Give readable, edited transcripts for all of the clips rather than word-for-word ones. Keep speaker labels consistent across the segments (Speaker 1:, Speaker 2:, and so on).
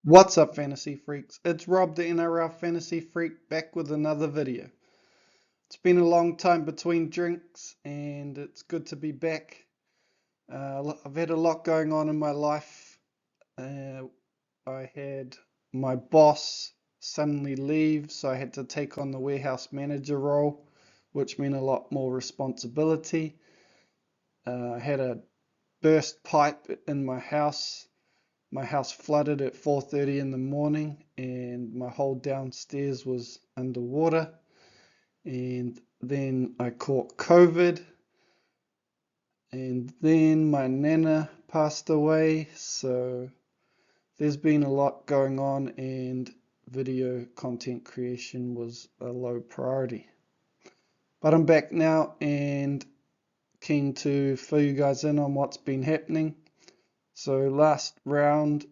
Speaker 1: What's up, Fantasy Freaks? It's Rob, the NRL Fantasy Freak, back with another video. It's been a long time between drinks, and it's good to be back. I've had a lot going on in my life. Uh, I had my boss suddenly leave, so I had to take on the warehouse manager role, which meant a lot more responsibility. I had a burst pipe in my house. My house flooded at 4:30 in the morning and my whole downstairs was underwater. And then I caught COVID, and then my nana passed away. So there's been a lot going on, and video content creation was a low priority. But I'm back now and keen to fill you guys in on what's been happening. So last round,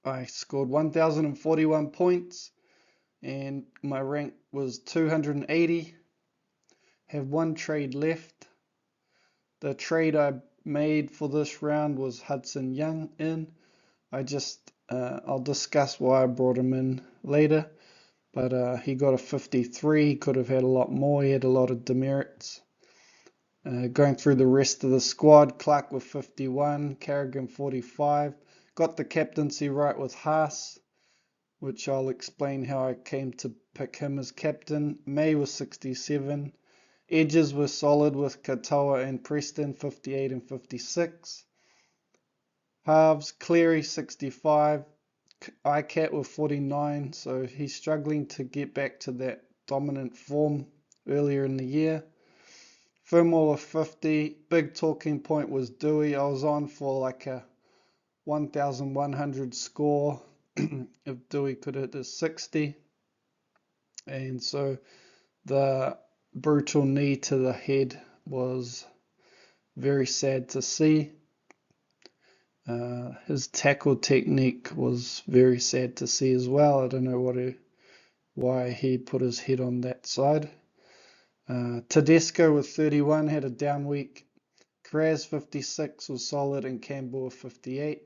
Speaker 1: I scored 1,041 points and my rank was 280. Have one trade left. The trade I made for this round was Hudson Young in. I'll discuss why I brought him in later, but he got a 53. He could have had a lot more. He had a lot of demerits. Going through the rest of the squad, Clark with 51, Carrigan 45. Got the captaincy right with Haas, which I'll explain how I came to pick him as captain. May was 67. Edges were solid with Katoa and Preston 58 and 56. Halves, Cleary 65. Icat with 49, so he's struggling to get back to that dominant form earlier in the year. Firmware with 50. Big talking point was Dewey. I was on for like a 1,100 score if Dewey could hit his 60. And so the brutal knee to the head was very sad to see. His tackle technique was very sad to see as well. I don't know why he put his head on that side. Tedesco with 31 had a down week. Kraz 56 was solid and Campbell with 58.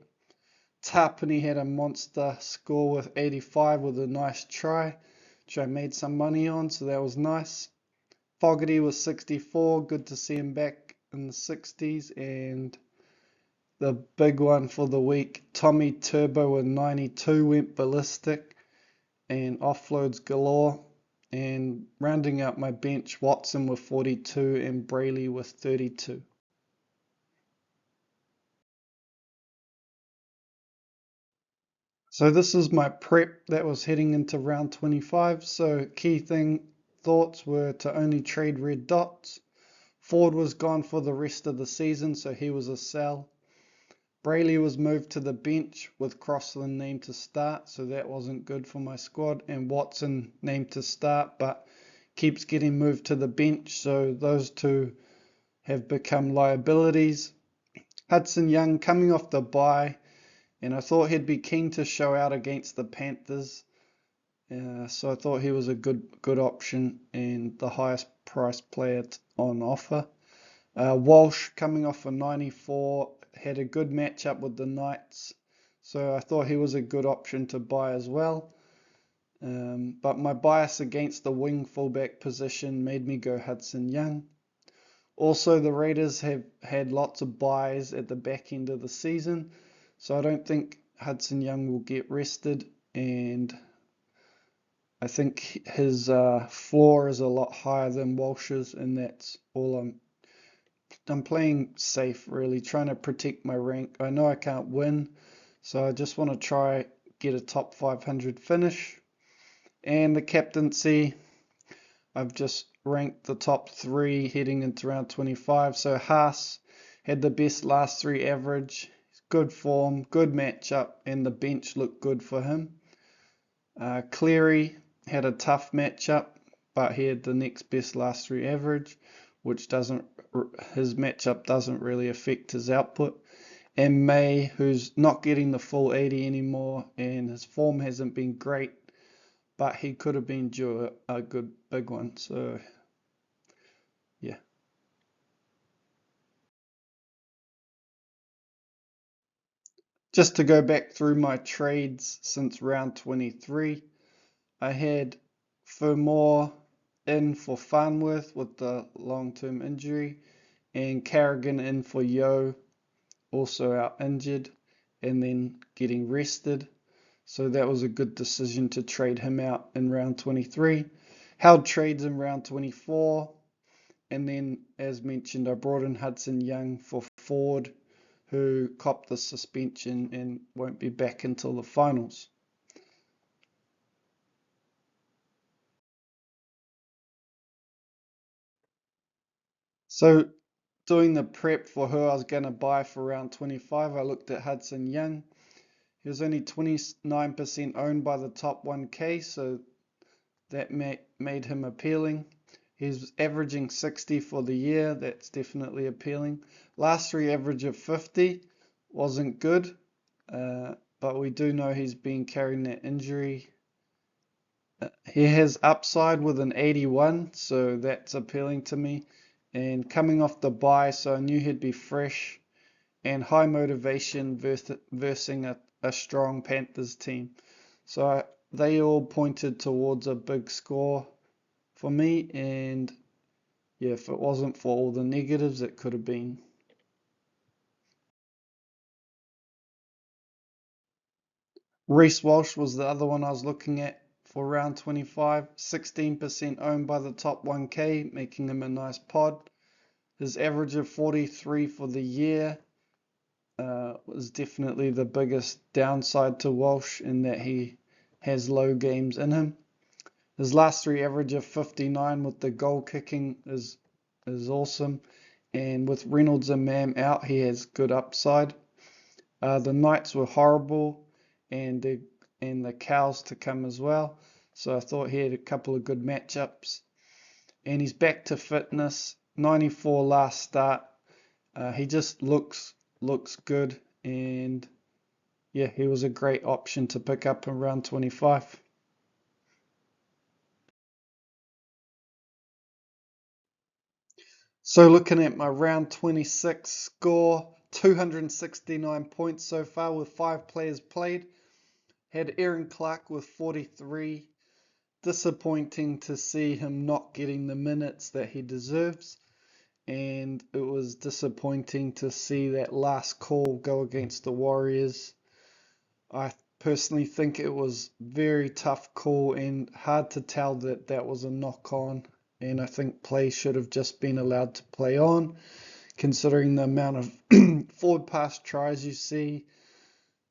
Speaker 1: Tapani had a monster score with 85 with a nice try, which I made some money on, so that was nice. Fogarty was 64, good to see him back in the 60s. And the big one for the week, Tommy Turbo with 92 went ballistic and offloads galore. And rounding out my bench, Watson with 42 and Brayley with 32. So this is my prep that was heading into round 25. So thoughts were to only trade red dots. Ford was gone for the rest of the season, so he was a sell. Brayley was moved to the bench with Crossland named to start, so that wasn't good for my squad. And Watson named to start, but keeps getting moved to the bench, so those two have become liabilities. Hudson Young coming off the bye, and I thought he'd be keen to show out against the Panthers. So I thought he was a good option and the highest priced player on offer. Walsh coming off a 94, had a good matchup with the Knights, so I thought he was a good option to buy as well. But my bias against the wing fullback position made me go Hudson Young. Also, the Raiders have had lots of buys at the back end of the season, so I don't think Hudson Young will get rested, and I think his floor is a lot higher than Walsh's, and that's all I'm playing safe, really, trying to protect my rank. I know I can't win, so I just want to try get a top 500 finish. And the captaincy, I've just ranked the top 3 heading into round 25. So Haas had the best last 3 average, good form, good matchup, and the bench looked good for him. Cleary had a tough matchup, but he had the next best last 3 average, which his matchup doesn't really affect his output. And May, who's not getting the full 80 anymore, and his form hasn't been great, but he could have been due a good big one. So yeah. Just to go back through my trades since round 23, I had Fermor in for Farnworth with the long-term injury, and Carrigan in for Yo, also out injured, and then getting rested. So that was a good decision to trade him out in round 23. Held trades in round 24, and then, as mentioned, I brought in Hudson Young for Ford, who copped the suspension and won't be back until the finals. So doing the prep for who I was going to buy for round 25, I looked at Hudson Young. He was only 29% owned by the top 1K, so that made him appealing. He's averaging 60 for the year. That's definitely appealing. Last year average of 50 wasn't good, but we do know he's been carrying that injury. He has upside with an 81, so that's appealing to me. And coming off the bye, so I knew he'd be fresh and high motivation versing a strong Panthers team. So they all pointed towards a big score for me, and yeah, if it wasn't for all the negatives, it could have been. Reece Walsh was the other one I was looking at for round 25, 16% owned by the top 1K, making him a nice pod. His average of 43 for the year was definitely the biggest downside to Walsh in that he has low games in him. His last three average of 59 with the goal kicking is awesome, and with Reynolds and Mam out, he has good upside. The Knights were horrible, and the Cows to come as well. So I thought he had a couple of good matchups, and he's back to fitness. 94 last start. He just looks good, and yeah, he was a great option to pick up in round 25. So looking at my round 26 score, 269 points so far with 5 players played. Had Aaron Clark with 43. Disappointing to see him not getting the minutes that he deserves. And it was disappointing to see that last call go against the Warriors. I personally think it was very tough call and hard to tell that that was a knock on. And I think play should have just been allowed to play on, considering the amount of forward pass tries you see.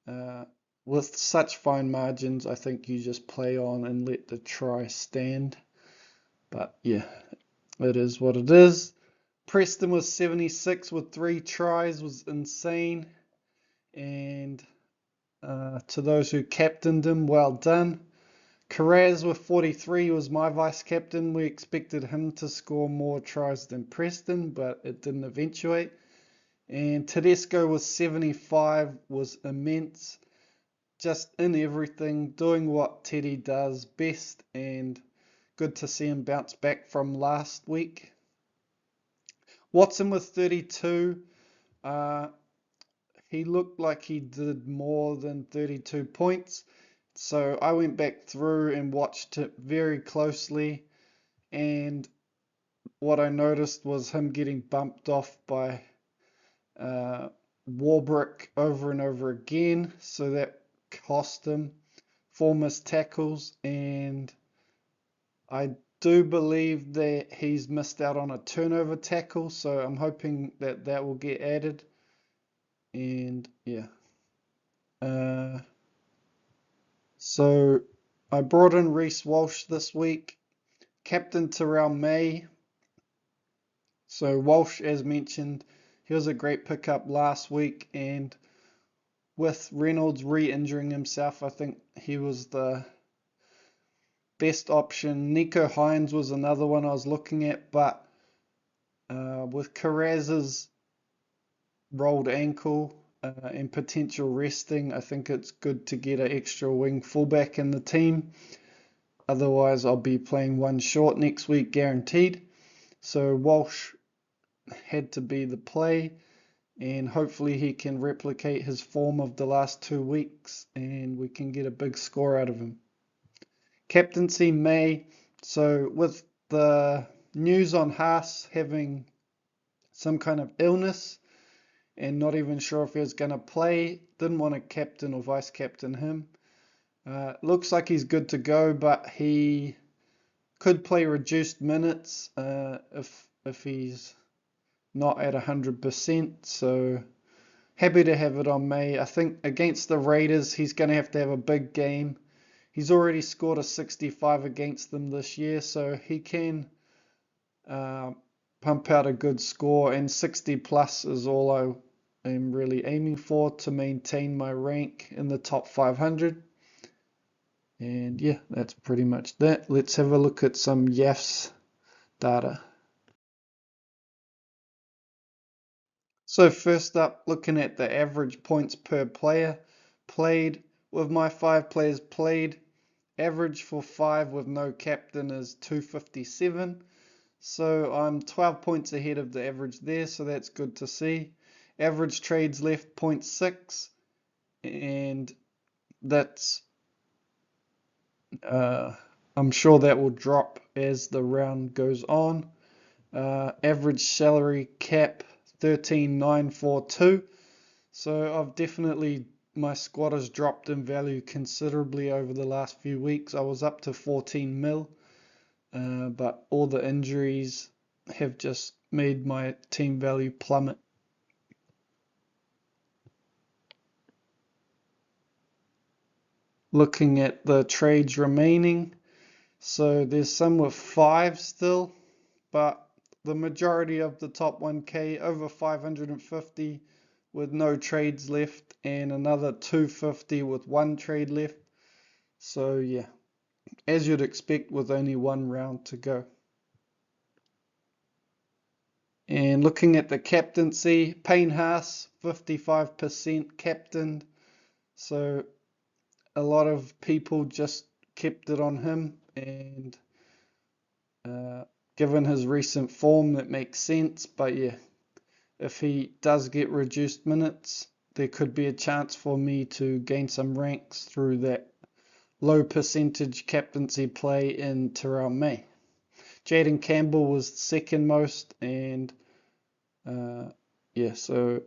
Speaker 1: Uh, with such fine margins, I think you just play on and let the try stand. But yeah, it is what it is. Preston was 76 with 3 tries, was insane. And to those who captained him, well done. Carraz with 43 was my vice captain. We expected him to score more tries than Preston, but it didn't eventuate. And Tedesco with 75 was immense. Just in everything, doing what Teddy does best, and good to see him bounce back from last week. Watson with 32. He looked like he did more than 32 points. So I went back through and watched it very closely, and what I noticed was him getting bumped off by Warbrick over and over again, so that cost him 4 missed tackles, and I do believe that he's missed out on a turnover tackle, so I'm hoping that that will get added, and yeah. Uh, so I brought in Reece Walsh this week, captain Terrell May. So Walsh, as mentioned, he was a great pickup last week, and with Reynolds re-injuring himself, I think he was the best option. Nico Hines was another one I was looking at, but with Carraz's rolled ankle and potential resting, I think it's good to get an extra wing fullback in the team. Otherwise, I'll be playing one short next week, guaranteed. So Walsh had to be the play, and hopefully he can replicate his form of the last 2 weeks and we can get a big score out of him. Captaincy May. So with the news on Haas having some kind of illness and not even sure if he was going to play, didn't want to captain or vice captain him. Looks like he's good to go, but he could play reduced minutes if he's not at 100%. So happy to have it on May. I think against the Raiders, he's going to have a big game. He's already scored a 65 against them this year, so he can pump out a good score, and 60 plus is all I am really aiming for to maintain my rank in the top 500. And yeah, that's pretty much that. Let's have a look at some YAFS data. So first up, looking at the average points per player played. With my 5 players played, average for 5 with no captain is 257. So I'm 12 points ahead of the average there, so that's good to see. Average trades left 0.6, and that's I'm sure that will drop as the round goes on. Average salary cap 13,942. So I've definitely, my squad has dropped in value considerably over the last few weeks. I was up to 14 mil, but all the injuries have just made my team value plummet. Looking at the trades remaining, so there's some with 5 still, but the majority of the top 1k over 550 with no trades left, and another 250 with 1 trade left. So yeah, as you'd expect with only 1 round to go. And looking at the captaincy, Payne Haas 55% captained, so a lot of people just kept it on him, and given his recent form, that makes sense. But yeah, if he does get reduced minutes, there could be a chance for me to gain some ranks through that low percentage captaincy play in Terrell May. Jaden Campbell was second most, and yeah, so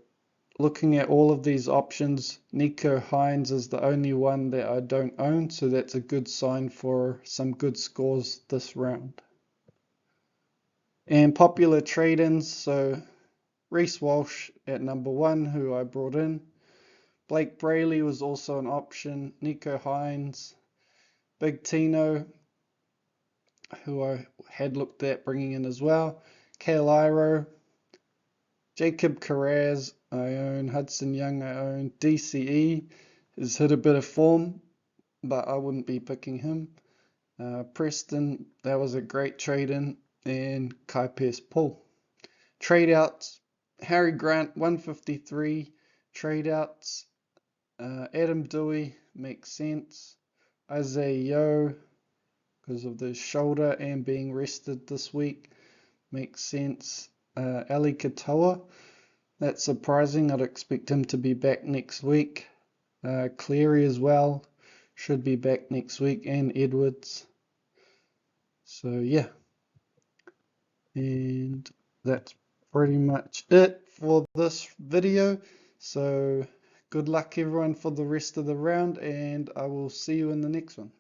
Speaker 1: looking at all of these options, Nico Hines is the only one that I don't own, so that's a good sign for some good scores this round. And popular trade-ins, so Reece Walsh at number 1, who I brought in. Blake Brayley was also an option. Nico Hines, Big Tino, who I had looked at bringing in as well. Kale Iro, Jacob Carraz, I own. Hudson Young, I own. DCE has hit a bit of form, but I wouldn't be picking him. Preston, that was a great trade-in. And Kai Pearce-Paul. Trade-outs, Harry Grant, 153. Trade-outs, Adam Dewey, makes sense. Isaiah Yeo, because of the shoulder and being rested this week, makes sense. Ali Katoa, that's surprising. I'd expect him to be back next week. Cleary as well, should be back next week, and Edwards. So yeah, and that's pretty much it for this video. So good luck everyone for the rest of the round, and I will see you in the next one.